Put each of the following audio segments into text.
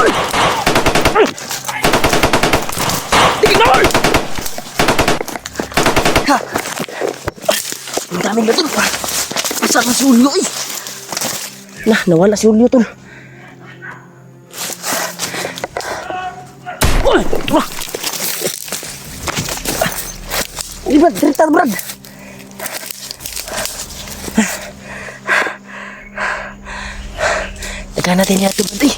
Tol! Tingin na, Tol! Ha! Ang daming na, Tol. Saan na si Julio, eh? Nawala si Julio, Tol. Uy! Brad, cerita, Brad. Tekan natin yan ito, Brad, eh.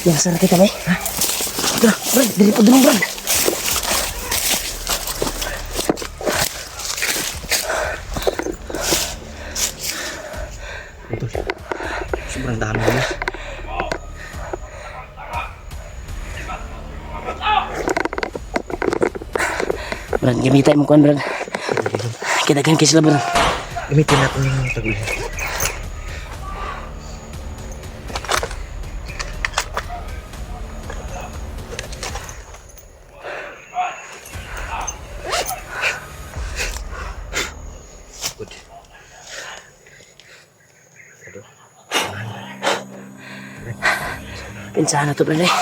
Yang sana kita, may. Brad, dali pa dulong, Brad. Ito, sobrang dami na. Brad, gamitin mo kuhan, Brad. Kitagan kayo sila, Brad. Gamitin natin yung tagulin. Good. Pinsahan na to, Brad, eh.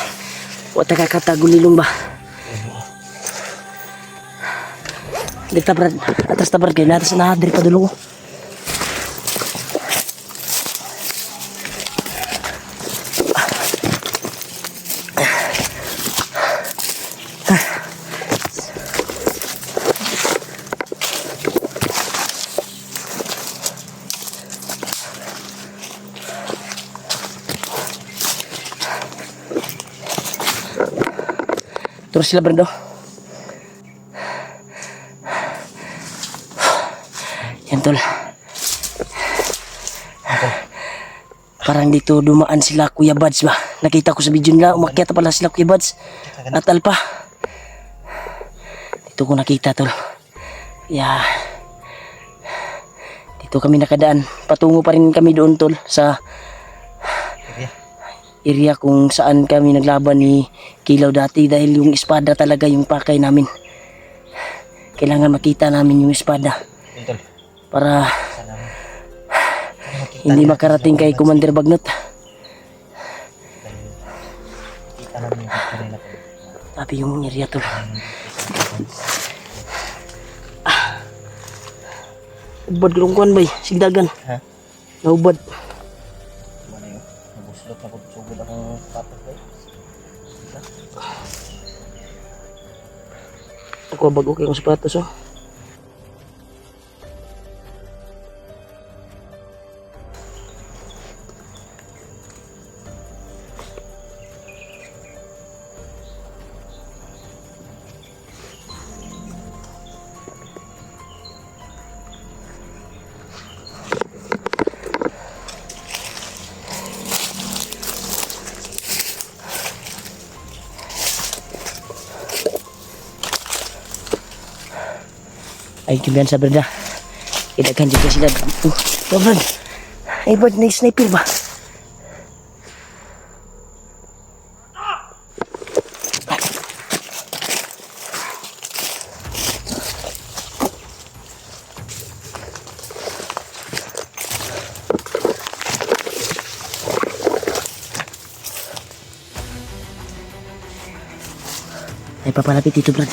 Wata kakatagulilong ba? Dito, Brad. Atas na, Brad. Kayo natas na. Dari pa dulo ko. Terus sila, Brad, oh. Yan, Tol. Parang dito dumaan sila Kuya Buds ba? Nakita ko sa video nila, umakyat pala sila Kuya Buds at Alpa. Dito ko nakita, Tol. Yeah. Dito kami nakadaan. Patungo pa rin kami doon, Tol, sa area kung saan kami naglaban ni Kilaw dati dahil yung espada talaga yung pakay namin. Kailangan makita namin yung espada para hindi makarating kay Commander Bagnot. Tapi yung area, Tol. Ubad gelungkuan, bay, sigdagan. Ha? Naubad. Mana yun? Nabuslot na kung sugod akong patas, bay. Ako bago kayong sapatos, oh. Ay, kumbiyan sa Brad, idagan juga sila. Brad. Ay, Brad, na-sniper ba? Ay, papalapit dito, Brad.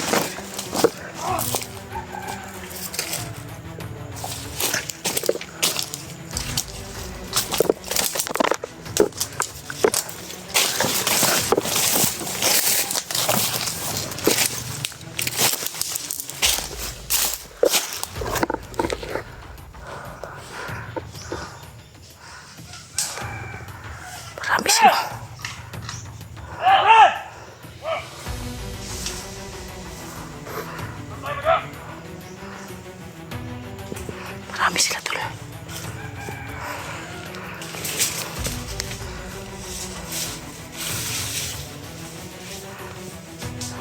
Marami sila. Marami sila, Tol.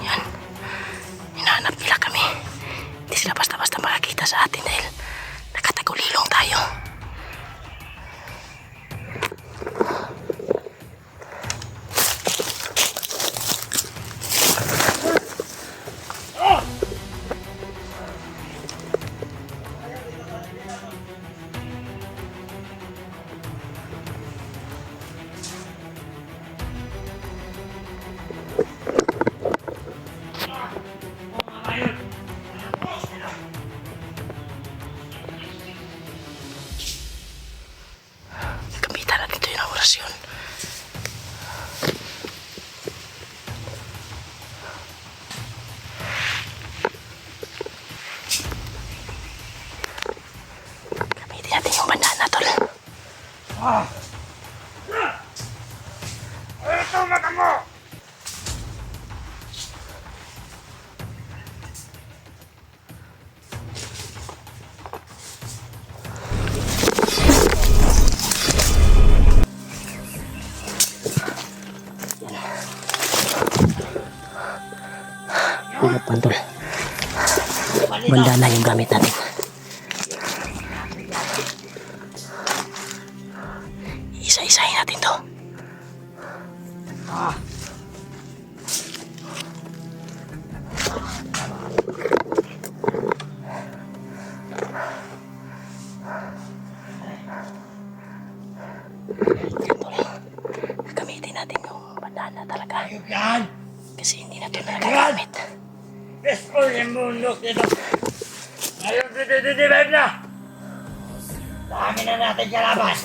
Yan. Hinahanap nila kami. Hindi sila basta-basta makakita sa atin dahil nakatagulilong tayo. Ito mata mo! Ano pa tol? Banda na yung gamit natin. Isa-isahin natin to. Gamitin natin yung bandana talaga. Yan! Kasi hindi na ito nagagamit. Peaceful yung mundo dito. Ngayon, dito na! Dami na natin kalaban.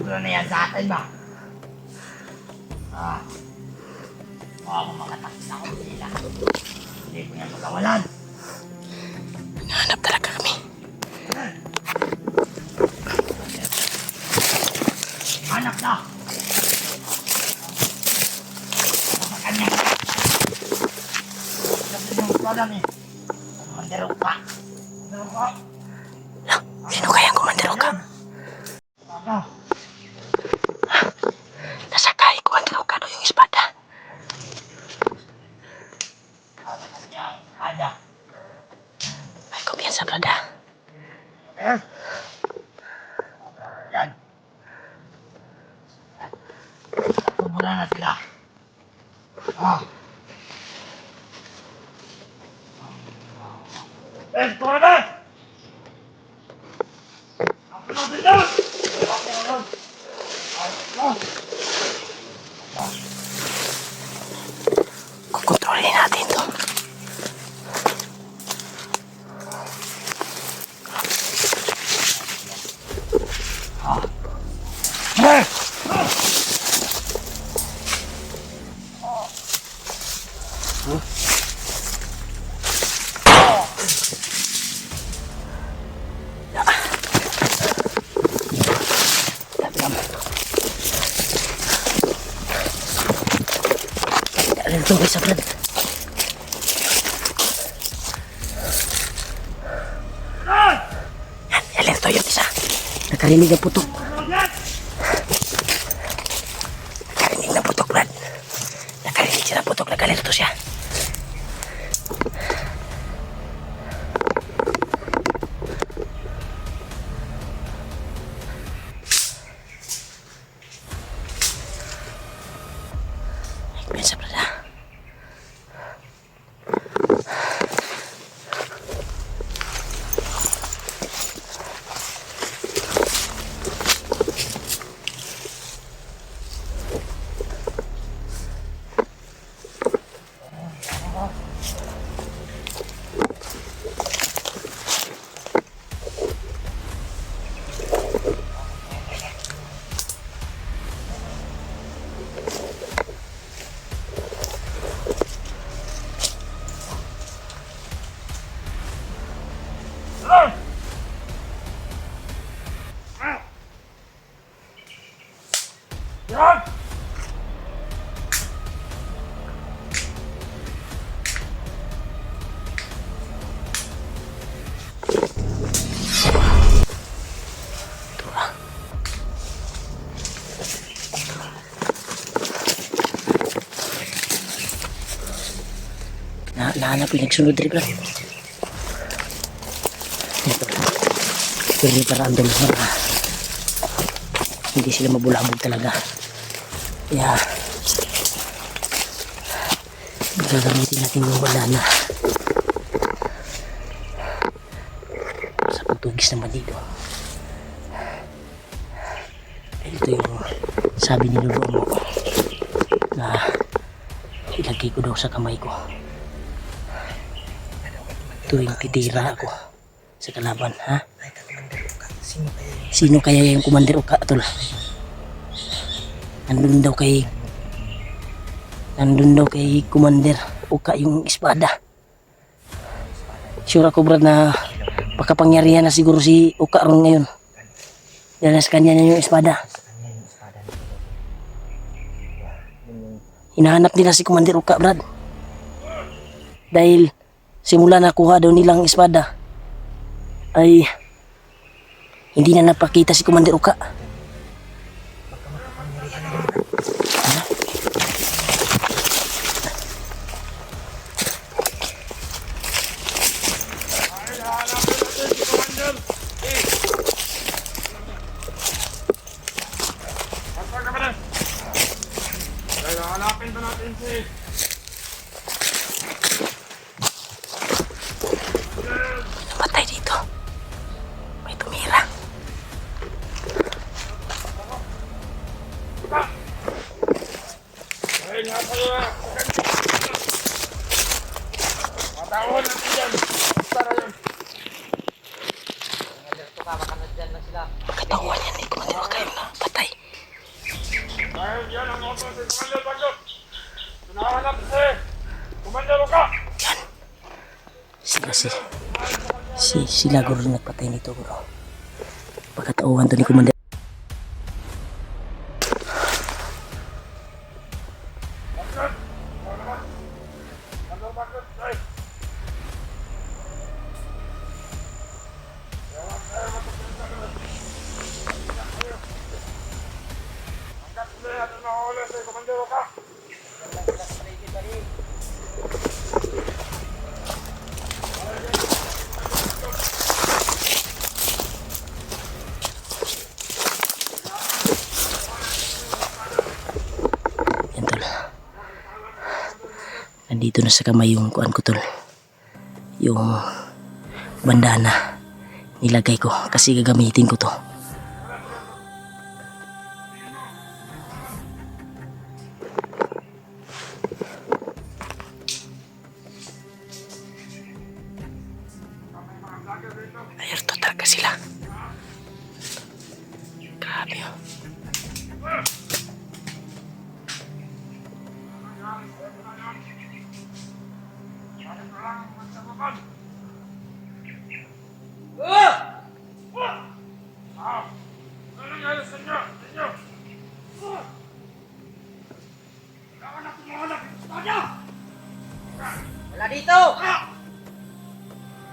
Ano na yan sa atin ba? Baka makatakis ako sila. Hindi ko yan magawalan. Nahanap talaga kami. Anak na! Sa kanya. Sabi mo pa lang eh. Mandero ka. Mandero ka. Sino kaya ang kumandero ka? Ano? Nasa kay kumandero ka daw yung espada. Sabi na niya. Ada. May kumpiyansa, brada. Eh? Yan. Tumula na sila. Eh, tara na! Ako na sila! Ako na! Kukontrolin natin to. Eh! Alin to isa, brad. Yan, alin to yung isa. Nakarinig ang putok. Nakarinig ng putok, brad. Nakarinig siya ng putok. Nag-alerto siya. Biasa, brada. Yan! Nahanap yung nagsunod rin, brad. Ito. Pwede para andun mga hindi sila mabulabog talaga. Kaya gagamitin natin yung banana sa pagtugis naman dito. Ito yung sabi ni Lolo mo na ilagay ko daw sa kamay ko tuwing titira ako sa kalaban, ha? Sino kaya yung Commander Uka, tol? Nandun daw kay Commander Uka yung espada. Sure ako brad na pagkapangyarihan na siguro si Uka ron ngayon. Dahil sa kanya na yung espada. Sa kanya yung espada nito. Yun yung Hinahanap nila si Commander Uka brad. Dahil simula nakuha daw nilang espada ay hindi na napakita si Commander Uka. Hanapin pa natin si... Patay dito. May tumira. Ay, nasa iyo. Matawon natin dyan. Tara yun. Katawan yan ni Commander Uka yung patay. Dahil yan ang oto si Commander Bagyo. Tunahanap si Commander Uka. Sila guro nagpatay nito guro. Pagkatauhan to ni Commander. Commander Bagyo, ay. Hanggat sila natin mahuli si Commander Uka. Yan tol. Nandito na sa kamay yung kuan ko tol. Yung bandana. Nilagay ko kasi gagamitin ko to. Alerto talaga sila. Grabe oh. Ano nangyari sa inyo? Kailangan natin mahanap yung espada! wala dito!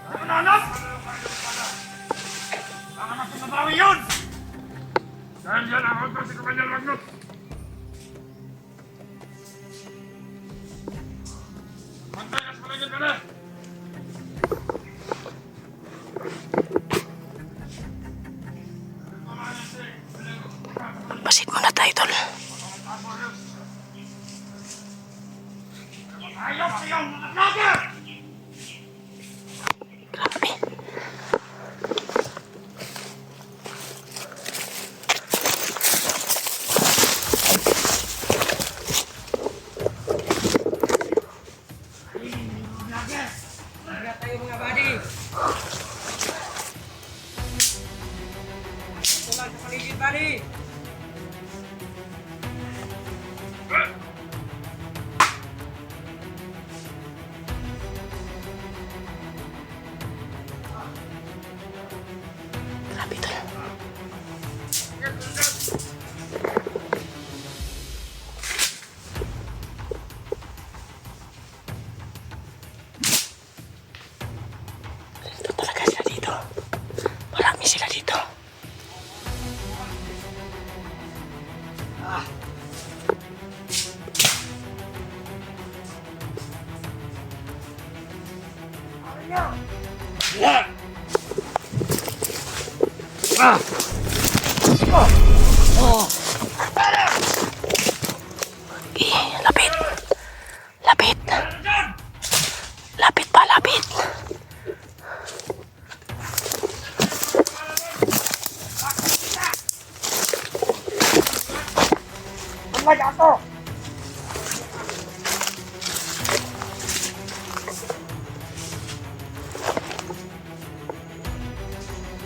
Ano nahanap? Kailangan natin mabawi yun! Dahil yan ang auto si Commander Magnus! Mantay ka sa paligid ka na! Basit muna tayo tol. Ayaw kayo mga vlogger! Grabe. Ingat tayo mga buddy! Ito lang sa paligid buddy! Grabe tol. Alerto talaga sila dito. Marami sila dito. Lapit. Lapit. Lapit pa, lapit. Ang ako!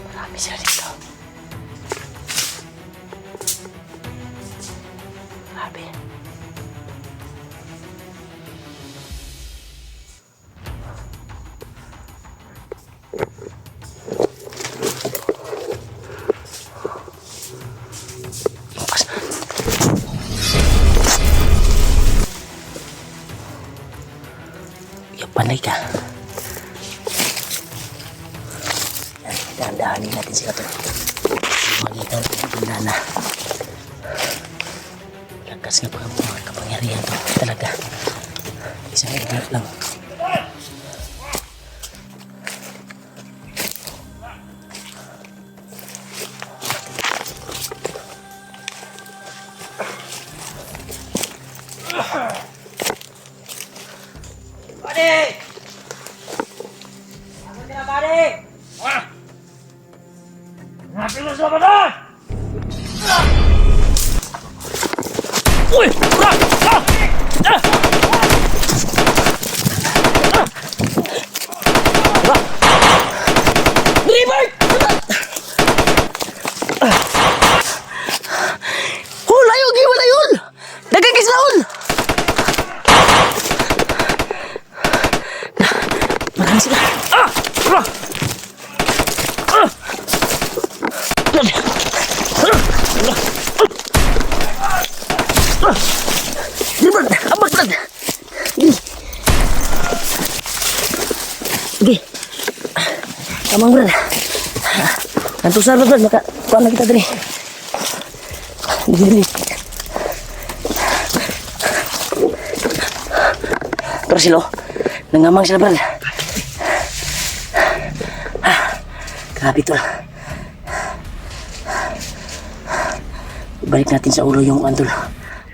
Marami sila dito. Grabe. Sanay ka. Yan, dahan-dahanin natin sila to. Magitan ko yung banda na. Lakas nga pa ang mga kapangyarihan to. Talaga. Isang ignat lang. Napin mo sa batas! Uy! Ah! Ah! Ah! Revert! Hul! Ayog! Iwan ayol! Dagang kislaon! Marami sila. Ah! Ah! Ah! Revert! Abag brad! Sige. Kamang brad. Nantusar brad. Makakuha na kita dali. Dili. Pero sila, nangamang sila brad. Grabe tol. Balik natin sa ulo yung antol.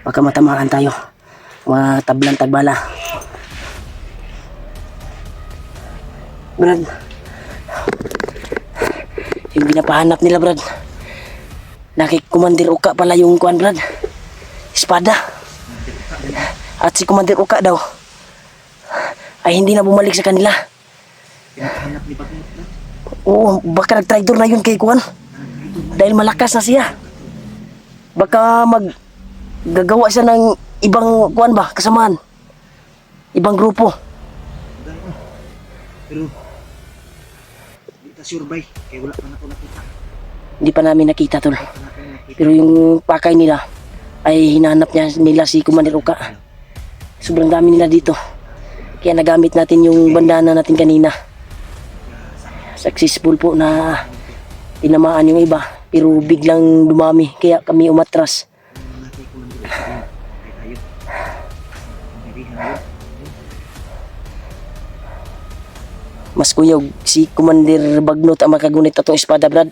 Baka matamaan tayo. Mga tablang tagbala. Brad. Yung binapahanap nila brad. Commander Uka pala yung kuan brad. Espada. At si Commander Uka daw ay hindi na bumalik sa kanila. Pinahanap ni Bagnot na. Oo, baka nag-traitor na yun kay kuan. Dahil malakas na siya. Baka gagawa siya ng ibang kuan ba, kasamaan. Ibang grupo. Pero di ta sure bay kay wala pa na ko nakita. Hindi pa namin nakita tol. Wala pa na nakita. Pero yung pakay nila ay hinanap nila si Commander Uka. Sobrang dami nila dito. Kaya nagamit natin yung bandana natin kanina. Successful po na tinamaan yung iba. Pero biglang dumami. Kaya kami umatras. Namatay ko man dito. Kay tayo. Pangirihan yun. Mas kuyog si Commander Bagnot ang makagunit atong espada brad.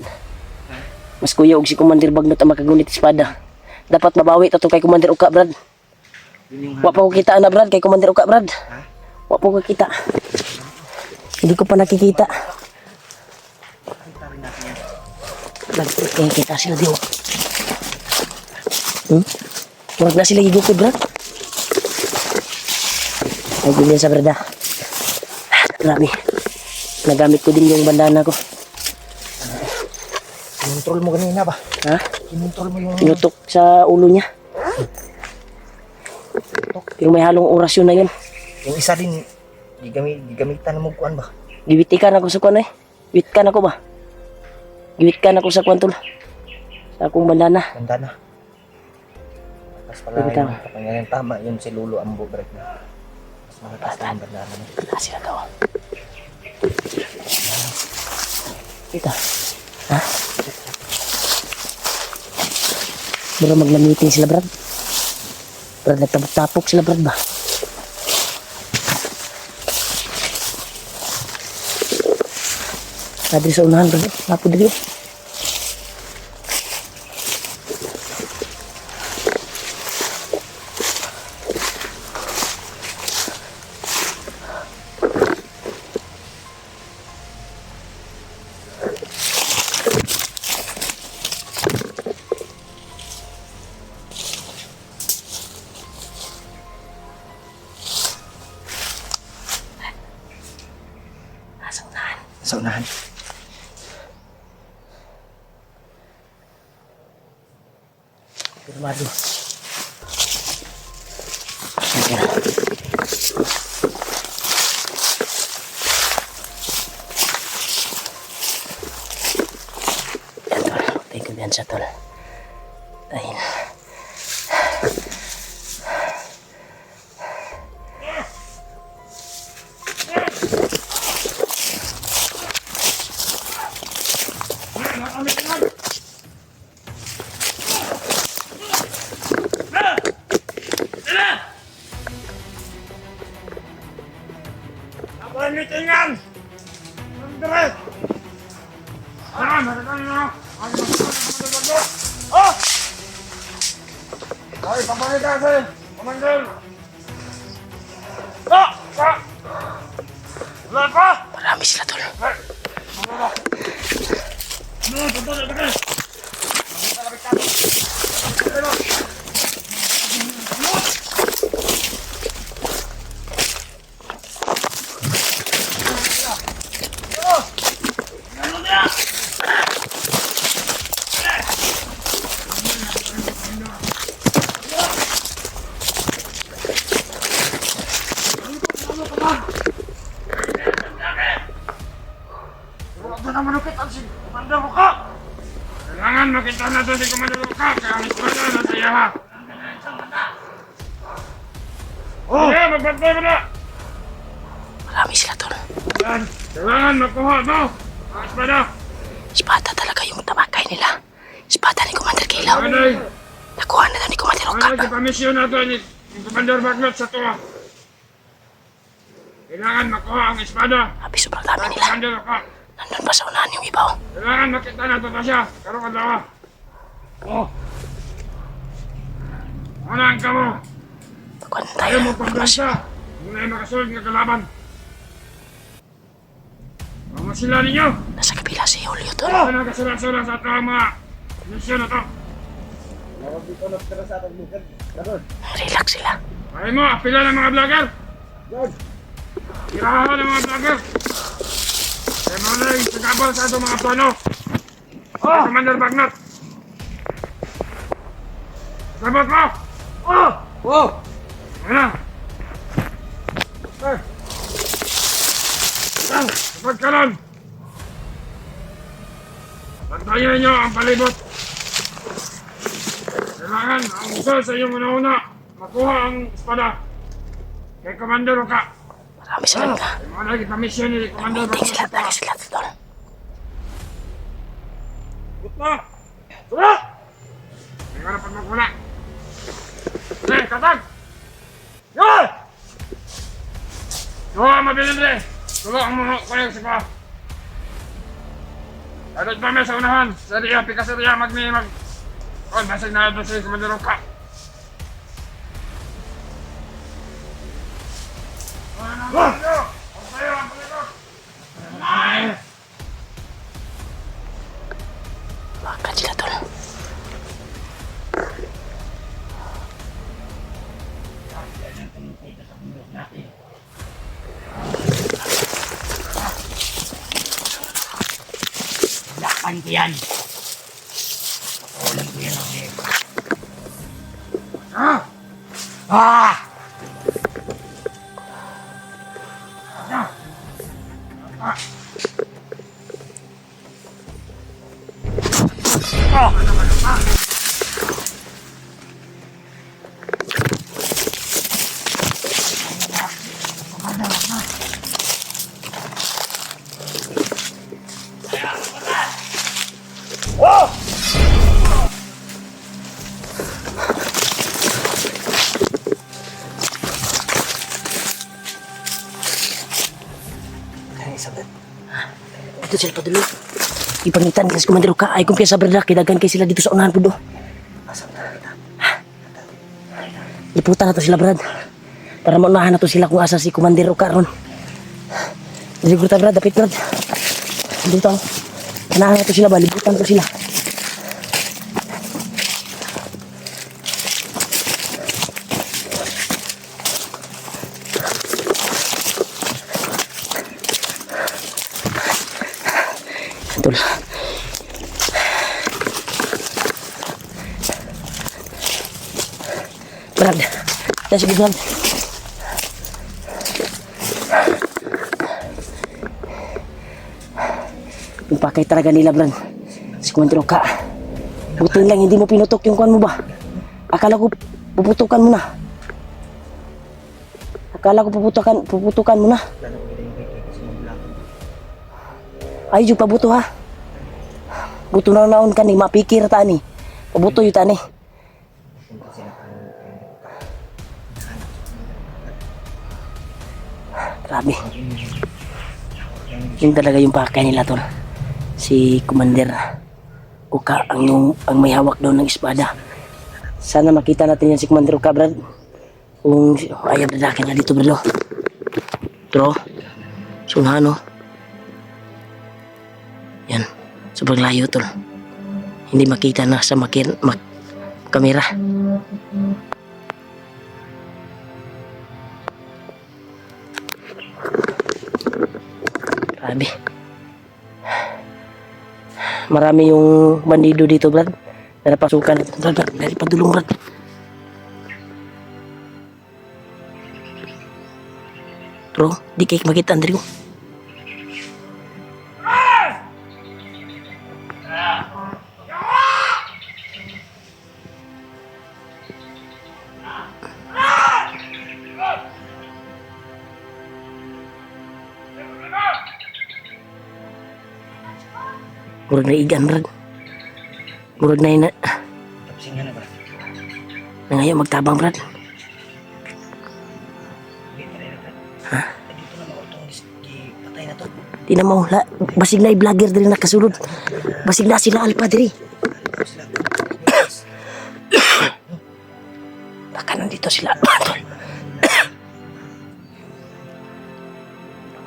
Mas kuyog si Commander Bagnot ang makagunit espada. Dapat mabawi ito kay Commander Uka brad. Yun yung Wa pa ko kita na brad kay Commander Uka brad. Ha? Wa pa ko kita. Hindi ko pa nakikita. Kita rin natin yan. Nagkikita sila diyo. Huwag na sila gigukod brad. Ay ganyan sa brada. Grabe. Nagamit ko din yung bandana ko. Kinontrol mo kanina ba? Ha? Kinontrol mo yung... Pinutok sa ulo niya. Pero may halong orasyon na yun. Yung isa din, gigamitan mo kuan ba? Giwitikan ako sa kuwan eh. Giwitkan ako ba? Giwitkan ako sa kuwan tol. Sa akong bandana. Ganda na. Mas pala Bitaw. yung kapangyarihan tama yun si Lolo Ambo break na. Mas malakas na yung bandana mo. Wala sila daw. Ito. Ha? Bro, maglamiting sila brad. Brad, nagtapok-tapok sila brad ba? Nadri sa unahan brad. Lapo diri. Nasa unahan. Sa unahan. Pirmado. Sige na. Yan tol. Thank you yan sa tol. Dahil yan! Andre! Nagkakaroon na! Ay, magkakaroon! Oh! Ay, papanay kasi! Commander! Ah! Ah! Wala pa! Marami sila tol. Ay! Wala! Ano? Tantol! Tantol! Huwag na manukit ang si Commander Roca! Kailangan makita natin si Commander Roca kaya ang espada na sa iya ha! Oh! Sige, magbantay mo na! Marami sila tol. Yan! Kailangan makuha mo ang espada! Espada talaga yung tabakay nila. Espada ni Commander Kilaw. Panay! Nakuha na daw ni Commander Roca. Panay, ipamisyon natin ni Commander Bagnot sa tuwa! Kailangan makuha ang espada! Sabi sobrang dami Ang nila. Commander Roca! Nandun pa sa unahan yung ibaw. Kailangan makita natin na siya! Karong adlaw! Oh! Unang ka mo! Pagkuhan tayo. Ayaw mo pagbansa! Muna ay makasunod ng kalaban! Mga sila ninyo! Nasa kabila si Julio tol. Ano na kasura-sura sa ito ang mga misyon na ito? Relax sila. Ayaw mo, apila ng mga vlogger! Tirahan ng mga vlogger! Kaya mo na yung sagabal sa ito mga plano! Oh! Commander Bagnot! Sabot mo! Oh! Oh! Ano? Eh! Sabot ka lang! Bantayan niyo ang palibot! Kailangan ang isa sa iyong una-una makuha ang espada kay Commander Roca! Marami sila na. Kaya mo na ipamisyon ni Commander Meeting Bagnot sila. sa ito! Lagi sila tol. Gutma! Tula! May ka na pag magwala! Pre, katag! Yoy! Tuwa, mabilin pre! Tuwa ang mga kayo sa pa! Adot pa may sa unahan! Sa riya, pika sa riya, mag... Oh, nasag na ito si Commander Roca! Wah! Ang sayo, ang palikot! Bakit sila tol. Lakan ko yan! Ulam ko yan ang Ah! Ah! Dito sila pa dulo. Ipangitan kasi Commander Roca. Ay kumpiyansa brada. Kidagan kay sila dito sa unahan po do. Iputan na to sila brad. Para maunahan na to sila kung asa si Commander Roca ron. Ligur ta brad. Dapit brad. Dito. Unahan na to sila ba. Libutan to sila. Tol. Brad. Ya sige brad. Yung pakay talaga nila brad. Si Commander Roca. Buti lang hindi mo pinutok yung kuwan mo ba? Akala ko puputukan mo na. Akala ko puputukan mo na. Ay, yung pabuto ha. Buto na naon ka ni, mapikir ta ni. Pabuto yung ta ni. Grabe. Yun talaga yung pakay nila tol. Si Commander Uka ang may hawak daw ng espada. Sana makita natin yan si Commander Uka, Brad. Kung ayaw lalaki na dito, bro. Bro, sunhano. Yan, sobrang layo tol. Hindi makita na sa kamera. Grabe. Marami yung bandido dito, Brad. Na napasukan. Brad, dari padulong, Brad. Bro, di kayo makita, Andrew. Murag na igan, Brad. Murag na ina. Tapsin nga na ba? Na ngayon magtabang, Brad. Ha? Dito na mga itong patay na to. Di na mo, basig na i-vlogger diri nakasulod. Basig na sila alpa diri. Baka nandito sila alpa, tol.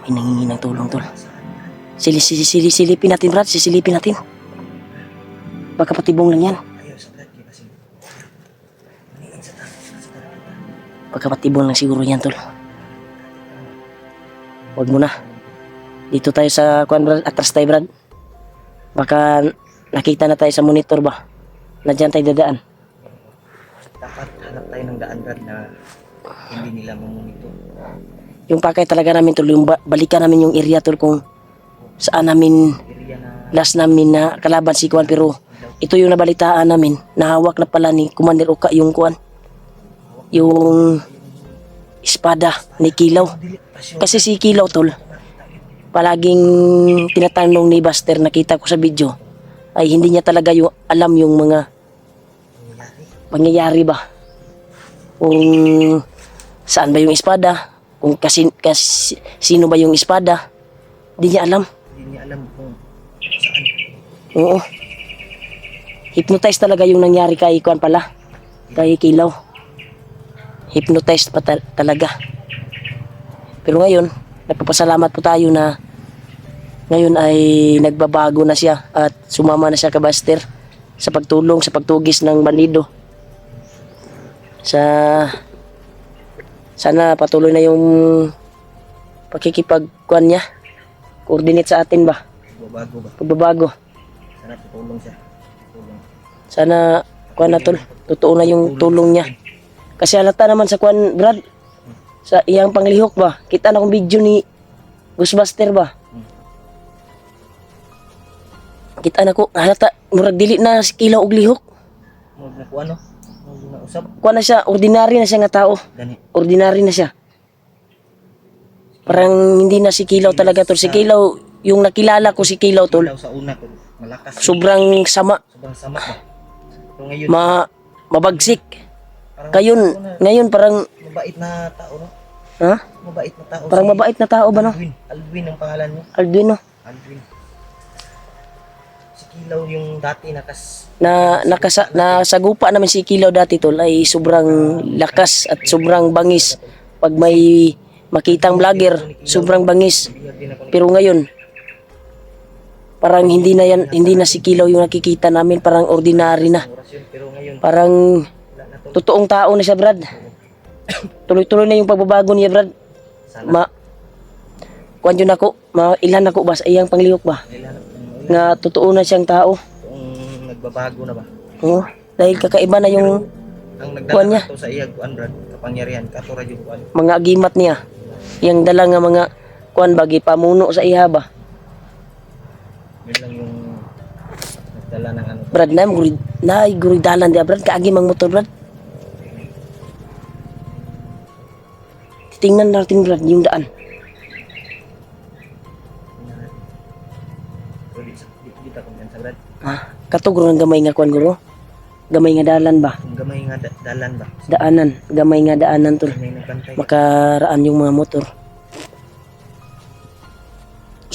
May nangingi ng tulong, tol. Silipin natin, Brad. Sisilipin natin. Baka patibong lang yan. Ayaw sa brad kasi. Maniin sa Baka patibong lang siguro yan, tol. Huwag mo na. Dito tayo sa Brad. Atras tayo, Brad. Baka nakita na tayo sa monitor ba? Na dyan tayo dadaan. Dapat hanap tayo ng daan, brad, na hindi nila mamunito. Yung pakay talaga namin, tol. Yung balikan namin yung area, tol. Kung saan namin Area na last namin na kalaban si Kuan, pero ito yung nabalitaan namin, nahawak na pala ni Commander Uka yung Kuan, yung espada ni Kilaw. Kasi si Kilaw, tol, palaging tinatanong ni Buster, nakita ko sa video, ay hindi niya talaga yung alam yung mga pangyayari ba, kung saan ba yung espada, kung sino ba yung espada, hindi niya alam. hindi niya alam kung saan. Oo. Hypnotize talaga yung nangyari kay Kuan pala. Kay Kilaw. Hypnotized pa talaga. Pero ngayon, nagpapasalamat po tayo na ngayon ay nagbabago na siya at sumama na siya kay Buster sa pagtulong, sa pagtugis ng bandido. Sana patuloy na yung pakikipagkuan niya. Coordinate sa atin ba? Babago ba? Pagbabago. Sana tutulong siya. Tulong. Sana kuan na, tol. Totoo na yung tulong niya. Kasi halata naman sa kuan, Brad. Sa iyang panglihok ba? Kita na kong video ni Ghostbuster ba? Kita na ko, halata, murag dili na si Kilaw og lihok. Huwag na po ano? Huwag na usap. Kuan na siya, ordinary na siya nga tao. Gani. Ordinary na siya. Parang hindi na si Kilaw talaga, tol. Si Kilaw, yung nakilala ko si Kilaw, tol, Ilaw sa una ko. Malakas. sobrang sama, Sobrang sama ba? Pero ngayon, mabagsik. parang Ngayon parang, mabait na tao, no? ha? Mabait na tao. Parang mabait na tao ba, no? Alvin. Alvin ang pangalan niya. Alvin, no? Alvin. Si Kilaw yung dati Nasagupa namin si Kilaw dati, tol, ay sobrang lakas at sobrang bangis. Pag may makitang vlogger, sobrang bangis. Pero ngayon, parang hindi na si Kilaw yung nakikita namin, parang ordinary na. Pero ngayon, Parang wala na to. totoong tao na siya, Brad. Tuloy-tuloy na yung pagbabago niya, Brad. Sana. Kuwan yun ako, ilan ako ba sa iyang panglihok ba? Kailangan Nga totoo na siyang tao. kung nagbabago na ba? Oo, dahil kakaiba na yung Ang Kuwan niya. nagdala to sa iyag kuan, brad, kapangyarihan, katura yung kuan. mga agimat niya. Yang dala nga mga kuwan bagi pamuno sa iha ba. Yun lang yung nagdala ng ano. Brad, na guridalan dia, Brad, kaagi mang motor, Brad. Tingnan natin, Brad, yung daan. Pwede sa dito kumpiyansa, brad. Ha? Katugro ng gamay nga kuwan, guro. Gamay nga dalan ba? Kung gamay nga dalan ba? Daanan, gamay nga daanan, tol. May nagbantay. Makaraan yung mga motor.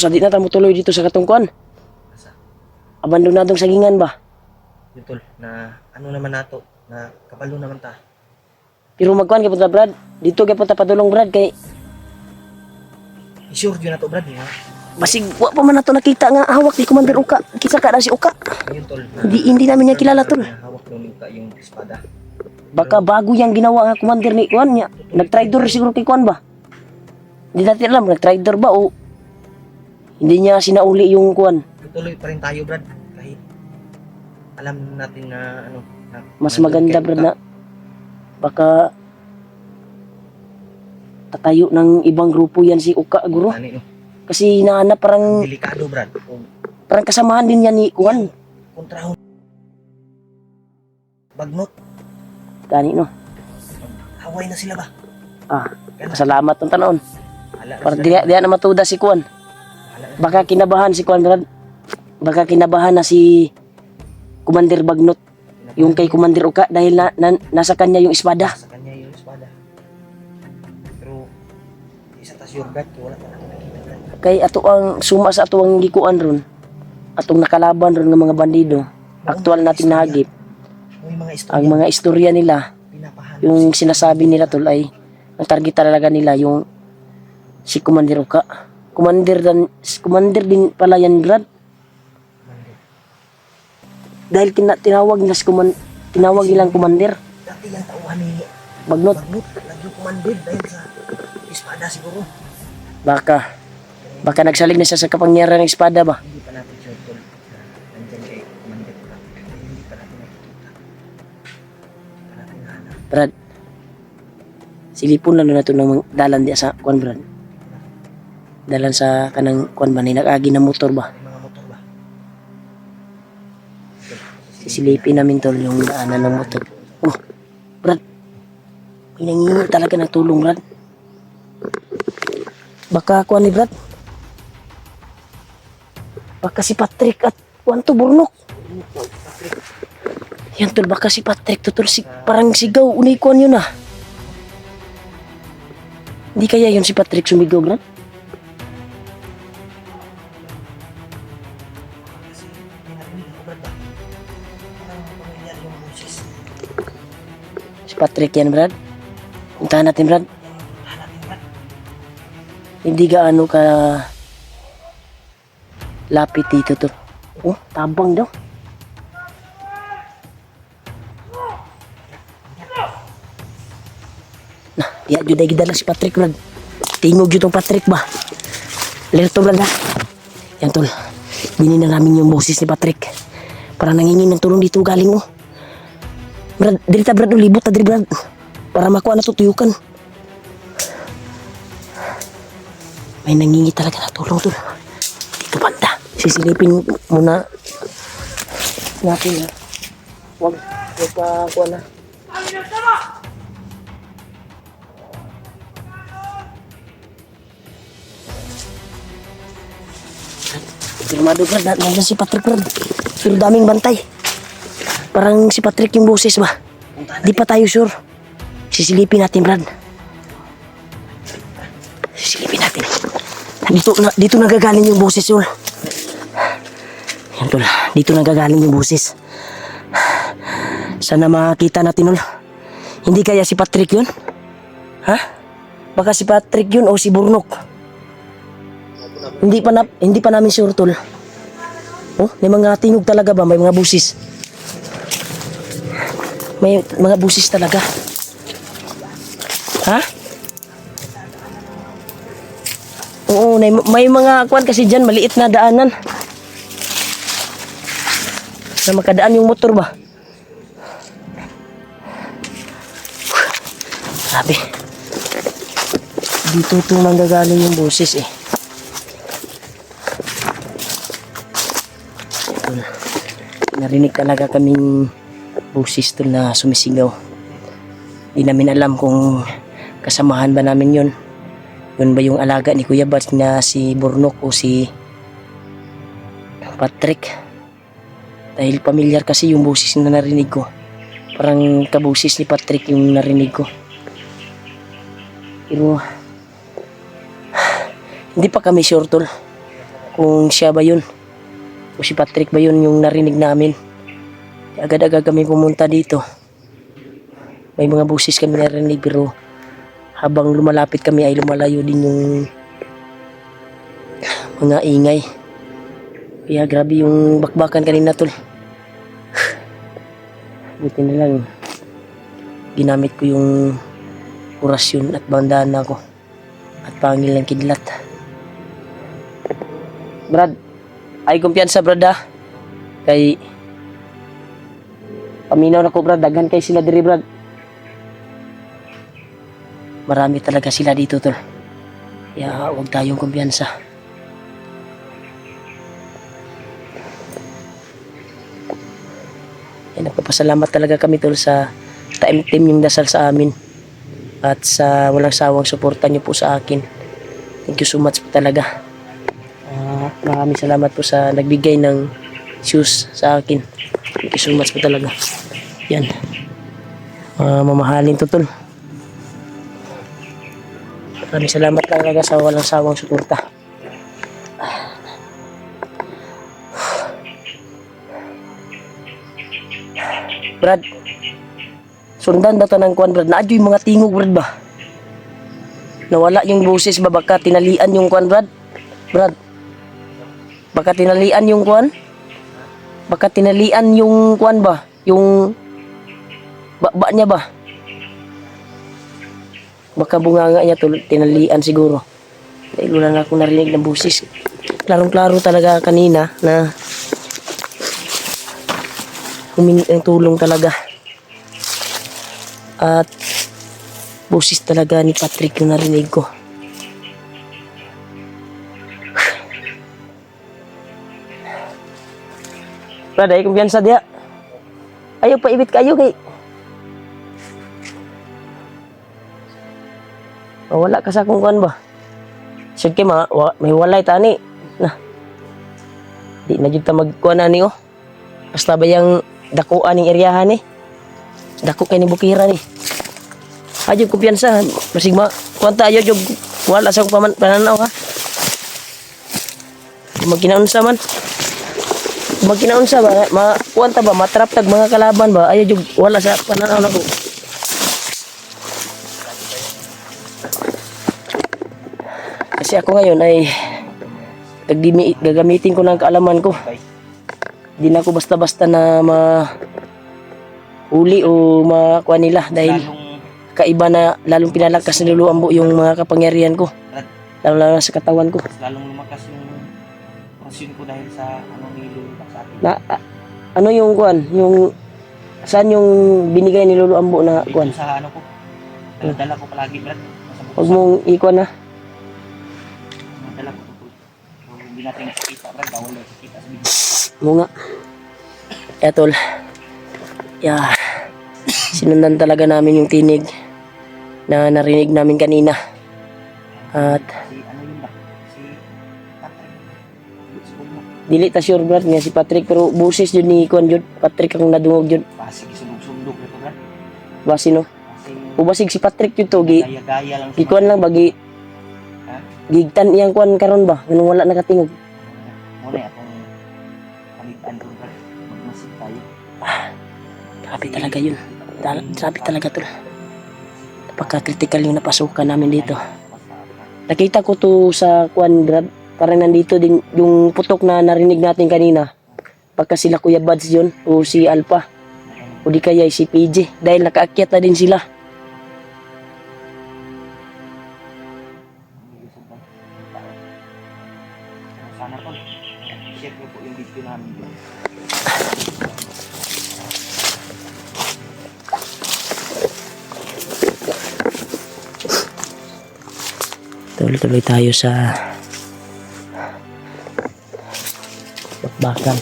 sa di na tamo tuloy dito sa katungkuan. Asa? Abandonadong sagingan ba? Yun tol, na ano naman nato, na kabalo naman ta. Pero magkuhan kay punta Brad. Dito kay punta padulong Brad kay Sure yun nato Brad, ha? basig wa pa man nato nakita nga hawak ni Commander Uka. Kisa ka na si Uka. Yun tol, na Hindi namin niya kilala tol. na hawak nung yung espada. Baka bago yang ginawa nga commander ni Kuan niya. Nag-traitor siguro kay Kuan ba? Hindi natin alam, nag-traitor ba o hindi niya sinauli yung Kuan. Tuloy pa rin tayo Brad, kahit alam natin na ano, na Mas nandun maganda kay Brad Uka. na baka tatayo ng ibang grupo yan si Uka guro. Ano, no? Kasi nahanap parang Delikado Brad, kung kasamahan din yan ni Kuan. kontrahon. Bagnot, Gani no. haway na sila ba? Ah, Kaya salamat ng tanon. hala na Para sila. di na matuda si Kuan. Hala na. Baka kinabahan si Kuan Brad. Baka kinabahan na si Commander Bagnot yung kay Commander Uka dahil nasa kanya yung espada. Sa kanya yung espada. Pero isa ta sure Brad, kaya wala pa natin nakita Brad. Kay ato ang suma sa ato ang gikuan ron. Atong nakalaban ron ng mga bandido. Aktual nating nahagip. May mga istorya, Ang mga istorya nila, pinapahanap yung sinasabi nila tol ay ang target talaga nila yung si Commander Uka. Commander din pala yan Brad. Dahil tinawag nila si tinawag nilang Commander Dati yung tauhan ni Bagnot. Bagnot, naging commanded dahil sa espada siguro. Baka nagsalig na siya sa kapangyarihan ng espada ba? Hindi pa natin sure tol na nandyan kay commanded ka. Hindi pa natin nakikita. Hindi pa natin nahanap. Brad, silipon lang na ito ng dalan di sa kuan Brad. Dalan sa kanang kuan ba ni nag-agi na motor ba? May mga motor ba? Sisilipin namin tol yung daanan ng motor. Oh, Brad. May nangingi talaga ng tulong Brad. Baka kuan ni Brad. Baka si Patrick at kuan to Burnok. Yan tol, baka si Patrick to tol, parang sigaw, unay kuan yun ah. Hindi kaya yun si Patrick sumigaw Brad? Kasi may narinig ako Brad ba? Parang pamilyar yung boses. Si Patrick yan Brad. Puntahan natin Brad. Hanapin Brad. Hindi gaano ka lapit dito to. Oh, tabang daw. Nah, di adyo dahil gidala si Patrick Brad. Tingog yun tong Patrick ba? Lerto Brad ha. Yan tol. Binin na namin yung boses ni Patrick. Para nangingin ng tulong dito galing oh. Brad, dirita Brad, libot ta diri Brad. Para makuha na tutuyukan. May nangingi talaga na tulong tol. Dito banda. Sisilipin muna natin ha. Huwag pa kuha na. Firmado Brad, nandiyan si Patrick Brad. Pero daming bantay. Parang si Patrick yung boses ba? Di pa tayo sure. Sisilipin natin Brad. Sisilipin natin. Dito nagagaling yung boses yun. Yan tol, dito nagagaling yung boses. Sana makita natin ul. Hindi kaya si Patrick yun? Ha? Baka si Patrick yun o si Burnok. Hindi pa namin sure tol. Oh, may mga tingog talaga ba? May mga busis. May mga busis talaga. Ha? Oo, may mga kuwan kasi dyan, maliit na daanan. Na makadaan yung motor ba? Sabi. Dito ito manggagaling yung boses eh. Ito na. Narinig talaga kaming boses to na sumisigaw. Di namin alam kung kasamahan ba namin yun. Yun ba yung alaga ni Kuya Bats na si Burnok o si Patrick? Dahil pamilyar kasi yung boses na narinig ko. Parang kabusis ni Patrick yung narinig ko. Pero hindi pa kami sure tol. kung siya ba yun o si Patrick ba yun yung narinig namin. Agad-agad kami pumunta dito. May mga busis kami narinig pero habang lumalapit kami ay lumalayo din yung mga ingay. Kaya grabe yung bakbakan kanina tol. Buti na lang ginamit ko yung orasyon at bandana ko at pangil ng kidlat. Brad, ay kumpiyansa Brad ah. Kay paminaw na ko Brad, daghan kay sila diri Brad. Marami talaga sila dito tol. Kaya huwag tayong kumpiyansa. Nagpapasalamat talaga kami tol sa taimtim yung dasal sa amin at sa walang sawang suporta niyo po sa akin. Thank you so much po talaga. Maraming salamat po sa nagbigay ng shoes sa akin. Thank you so much po talaga. Yan. Mamahalin to tol. Maraming salamat talaga sa walang sawang suporta. Brad, sundan ba tanang kuan Brad? Naadyo yung mga tingog Brad ba? Nawala yung boses ba? Baka tinalian yung kuan Brad? Brad, baka tinalian yung kuan? Baka tinalian yung kuan ba? Yung baba niya ba? Baka bunganga niya tinalian siguro. Dahil wala na akong narinig ng boses. Klarong-klaro talaga kanina na humingi ng tulong talaga. At boses talaga ni Patrick yung narinig ko. Brad, ay kumpiyansa diya. Ayaw pa ibit kayo kay. Wala ka sa kung kuan ba? Sige may walay tani. Nah. Di na jud ta magkuan ani oh. Basta ba yang dakuan ning eryahan ni? Dako kay ni bukira ni. Ayo kumpiyansa, masig kuanta ayo jog wala sa kong pananaw ha. Magkinaunsa man. Magkinaunsa ba kuanta ba matrap tag mga kalaban ba? Ayo jog wala sa pananaw nako. Kasi ako ngayon ay gagamitin ko ng kaalaman ko. Di na ako basta-basta na huli o makuha nila dahil kaiba na lalong pinalakas na luluambo yung mga kapangyarihan ko. Lalo sa katawan ko. Lalong lumakas yung orasyon ko dahil sa nilulumak sa atin. Ano yung kuan? Yung saan yung binigay ni Lolo Ambo na kuan? Sa ko. Dala ko palagi Brad. Huwag mong ikuan na. Dala ko po. Hindi natin nakikita Brad. Bawal na nakikita sa video. Mo nga. Kaya tol. Sinundan talaga namin yung tinig na narinig namin kanina. At Si ano yun ba? Si Patrick. dili ta sure Brad nga si Patrick pero busis jud ni kuan jud Patrick ang nadungog jud. Pasig sundog-sundog nito Brad. Basi no. Kasi Ubasig si Patrick jud to gi gaya-gaya lang gikuan lang bagi Ha? gigtan iyang kuan karon ba nganong wala nakatingog. Muna akong palitan ko Brad. Magmasig tayo. Grabe talaga yun. Grabe talaga tol. Napaka-critical yung napasukan namin dito. Nakita ko to sa kuan Brad. Parang nandito din yung putok na narinig natin kanina. Pagka sila Kuya Buds yun o si Alpha o di kaya si PJ dahil nakaakyat na din sila. Sana po. Share ko po yung video namin. Tuloy-tuloy tayo sa bakbakan.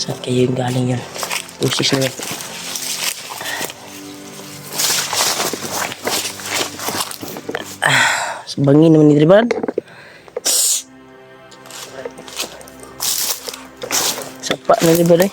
Saan kayo yung galing yun? Usis na yun. Bangin naman ni Brad. Sapa na ni Brad eh.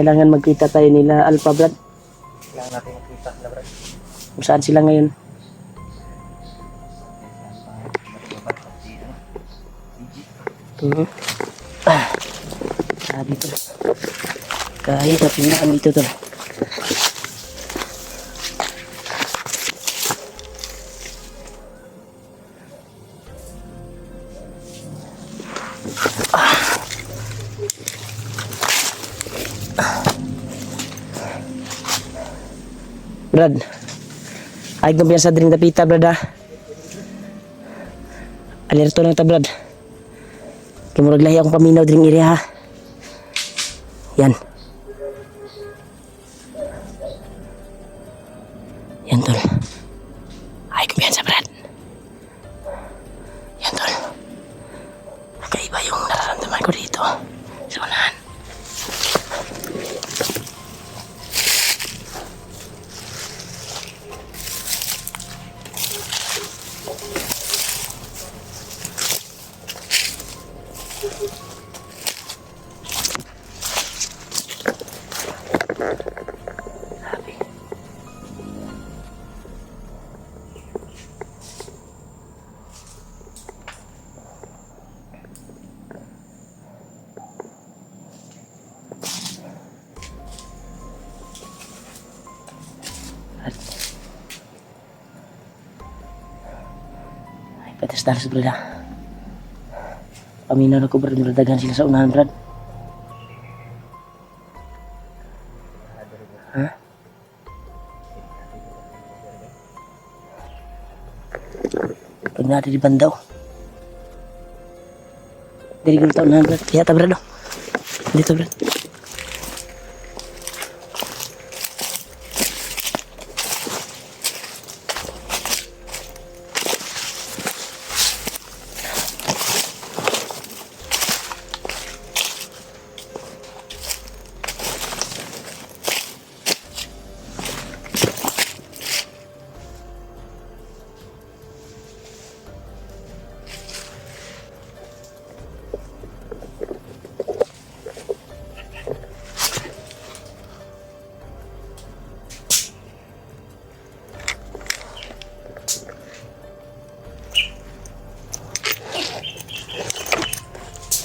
kailangan magkita tayo nila Alpha, Brad. Kailangan natin makita sila, Brad. Kung saan sila ngayon. Dito. Kahit na pinaan dito to. Brad, ay kung sa dring tapita, Brad, ha? Alerto lang ta, Brad. Kimurag lahi akong paminaw dring area, ha? Yan. Yan, tol. Ay kumpiyansa, Brad. Yan, tol. Kakaiba yung nararamdaman ko dito sa unahan. Ay, patas-talas, Brad, ha? Paminaw na ko, Brad. Niladagan sila sa unahan, Brad. Ha? Pag natin di bandaw. Dari ko na taon na, Brad. Kaya ta, Brad, oh. Dito, Brad.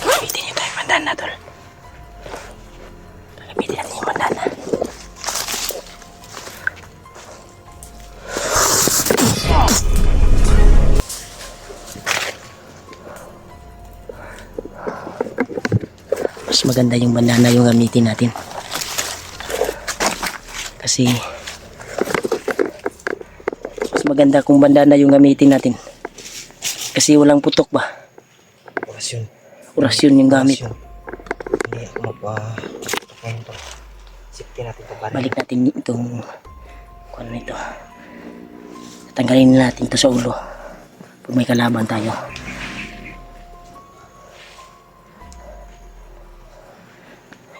Gamitin niyo tayo mandana, tol. Gamitin natin yung mandana. Mas maganda yung bandana yung gamitin natin. Kasi mas maganda kung bandana yung gamitin natin. Kasi walang putok ba? Orasyon. Orasyon yung gamit. Orasyon. Hindi ako magpapunto. Safety natin ito, Brad. Balik natin itong kung ano ito. Tanggalin natin ito sa ulo. Pag may kalaban tayo.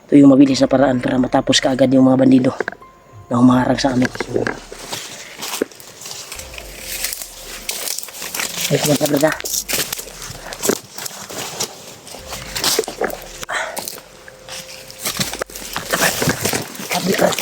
Ito yung mabilis na paraan para matapos kaagad yung mga bandido na humaharang sa amin. Ay, kumanta, Brad, ha? Brad.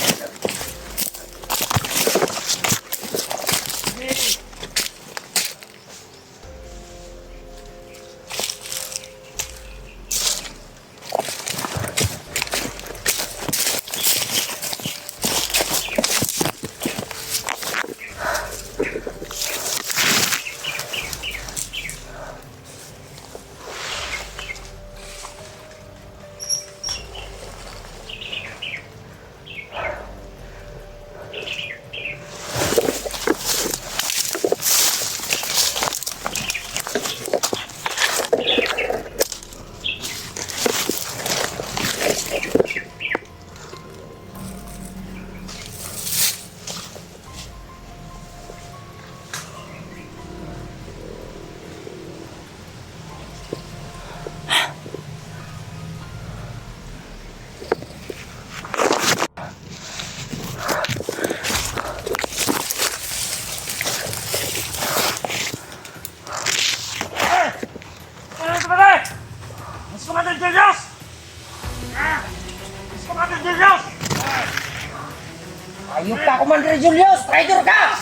Commander Julius! Traitor ka!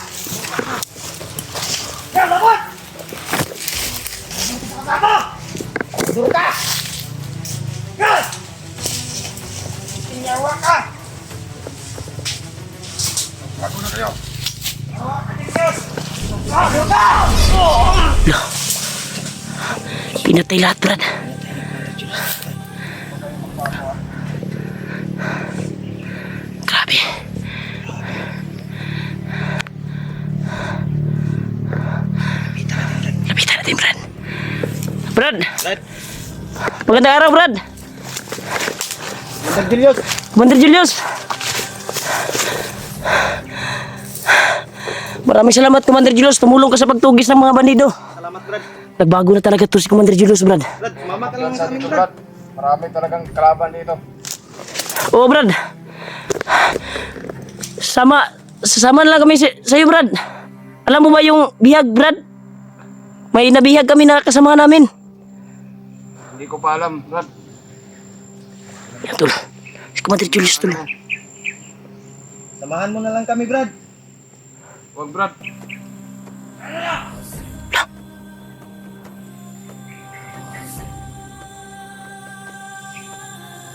Yan, labot! Kasama! Traitor ka! Yan! Tinyawa ka! Bago na kayo! Tinyawa ka, Diyos! Traitor ka! Pinatay lahat, Brad. Grabe. Lapitan natin, Brad. Brad! Magandang araw, Brad! Commander Julius! Commander Julius! Maraming salamat, Commander Julius. Tumulong ka sa pagtugis ng mga bandido. Salamat, Brad. Nagbago na talaga to si Commander Julius, Brad. Brad, sumama ka lang sa amin, Dito, Brad. Brad. Marami talagang kalaban dito. Oo, Brad. Sasama na lang kami sa iyo, Brad. Alam mo ba yung bihag, Brad? May nabihag kami na kasama namin. Hindi ko pa alam, Brad. Yan, tol. Si Commander Julius, tol. Samahan mo na lang kami, Brad. Huwag, Brad.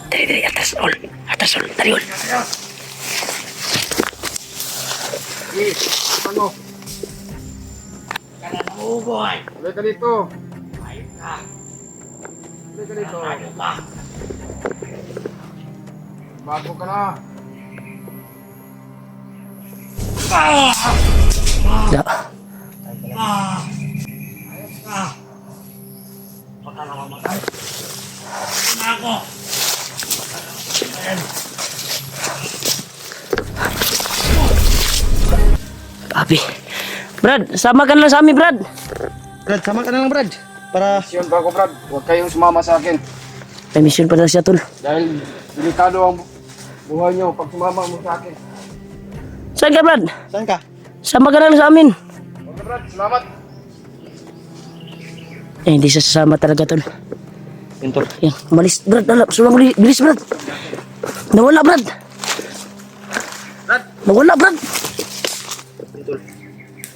Dali, atas, ol. Atas, ol. Dali, ol. Sige, ano? Ulit ka dito. Ulit ka dito. Bago ka na. Da. Papi. Brad, sama ka na lang sa amin, Brad. Brad, sama ka na lang, Brad. Para... Misyon bago, Brad. Huwag kayong sumama sa akin. May mission pa daw siya, tol. Dahil delikado ang buhay niyo pag sumama mo sa akin. Saan ka, Brad? Saan ka? Sama ka na lang sa amin. Huwag na, Brad. Salamat. Eh, hindi siya sasama talaga, tol. Yun, tol. Yan, umalis, Brad. Sulang bilis, Brad. Nawala, Brad. Brad! Nawala, Brad. Yun, tol.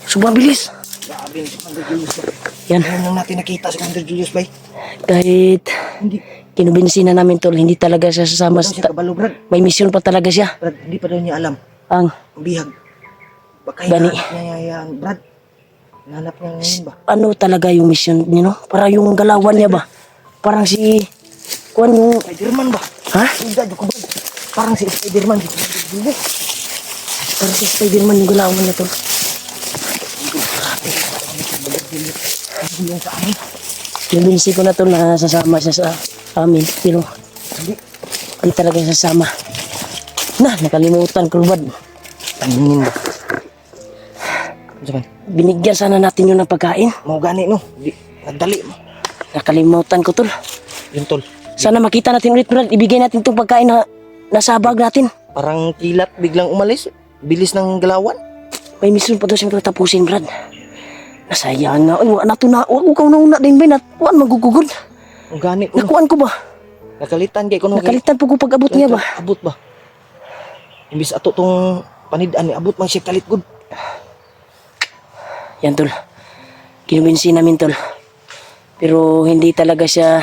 Sobrang bilis. Grabe si Commander Julius. Yan, Ngayon lang natin nakita si Commander Julius, bay. kahit Hindi. kinubinsi na namin, tol, hindi talaga siya sasama. Ano siya kabalo, Brad? May mission pa talaga siya. Brad, hindi pa daw niya alam. Ang, Ang bihag. Baka Gani. hinahanap niya yan, Brad. Hinahanap niya ngayon ba? ano talaga yung mission niya, no? Para yung galawan niya ba? Parang si... Kuan yung... Spiderman ba? Ha? Hindi, Joko, Brad. Parang si Spiderman. Si Commander Julius. Parang si Spiderman yung galawan niya, tol. Yung sa amin. Kinubinsi ko na, tol, na sasama siya sa amin. Pero, hindi talaga siya sasama. Na, nakalimutan ko, Brad. Taningin ba? Ano sabi? Binigyan sana natin yun ng pagkain. Mau gani, no? Di, nagdali mo. Nakalimutan ko, tol. Yun, tol. Sana makita natin ulit, Brad. Ibigay natin itong pagkain na nasa bag natin. Parang kilat biglang umalis. Bilis ng galawan. May mission pa daw siyang tatapusin, Brad. Nasayang nga. Uy, wala na ito na. Huwag ko nauna din, Ben. At wala magugugod. Ang gani ko. Nakuhaan ko ba? Nakalitan kay kuno. Nakalitan po ko pag-abot niya ba? Abot ba? Imbis ato tong panidaan ni abot man siya kalit good. Yan, tol. Kinubinsi namin, tol. Pero hindi talaga siya...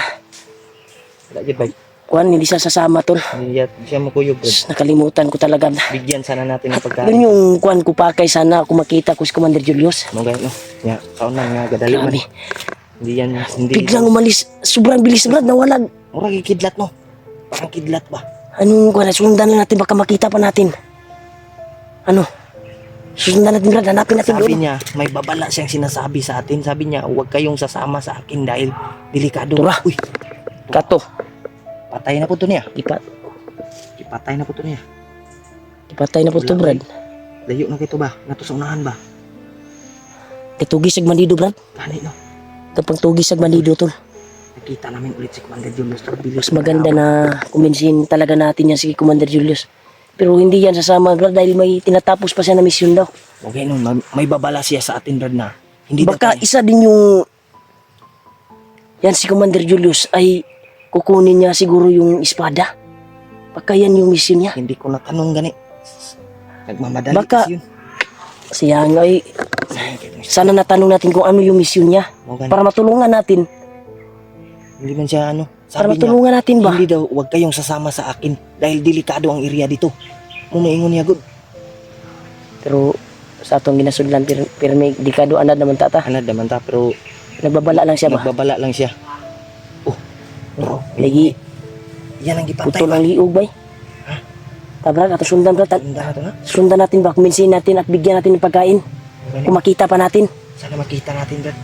Wala gid bay. Kuhan, hindi siya sasama, tol. Hindi siya makuyog good. Nakalimutan ko talaga. Bigyan sana natin ng pagkain. Yun yung kuhan ko pa kay sana ako makita ko si Commander Julius. Mo gani no. Ya, kaunan nga gadali man. Grabe. Hindi yan hindi. Biglang umalis. Sobrang bilis, Brad. Nawalag. Mura kidlat no. Parang kidlat ba? Anong kuhan? Sundan lang natin. Baka makita pa natin. Ano? Sundan natin, Brad. Hanapin natin Sabi doon. niya, may babala siyang sinasabi sa atin. Sabi niya, huwag kayong sasama sa akin dahil delikado. Tura. Uy, Kato. patay na po to niya. Ipatay Patay na po to niya. na po ito, Brad. Layo na kito ba? Nato sa unahan ba? Katugis sa bandido, Brad. Gani no. Kapag tugis sa bandido, tol. Nakita namin ulit si Commander Julius. Bilis Mas maganda na kumbinsin talaga natin yan si Commander Julius. Pero hindi yan sasama, Brad, dahil may tinatapos pa siya na misyon daw. Okay no, may babala siya sa atin Brad na. Hindi Baka natin- isa din yung... Yan si Commander Julius ay kukunin niya siguro yung espada. Baka yan yung misyon niya. hindi ko natanong gani. Nagmamadali Baka- kasi yun. Siya nga eh, Sayang kayo ng sana natanong natin kung ano yung mission niya. Mo gani. Para matulungan natin. Hindi man siya ano. Para Sabi niya, matulungan natin ba? hindi daw, huwag kayong sasama sa akin dahil delikado ang area dito. Mumaingon niya, good. Pero sa atong ginasudlan, pero may dekado anad naman tata. Hanad naman ta, pero Nagbabala lang siya ba? nagbabala lang siya. Oh, bro, Lagi, yan ang gipantay putol ba? ang liog ba? Tabra, ato sundan ba? Tanda na to na. Sundan natin ba? Kuminsin natin at bigyan natin ng pagkain. Gani, Kung makita pa natin. sana makita natin, Brad.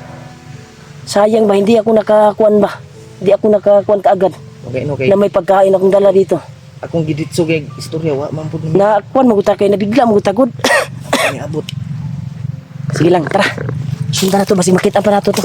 Sayang ba? Hindi ako nakakuan ba? Hindi ako nakakuan kaagad. Okay, okay. Na may pagkain akong dala dito. Akong giditso kay istorya, wa man pud naman Na kuan maguta kay nabigla magutagod. ni abot. Sige lang, tara. Sundan na to, basi makita pa nato to.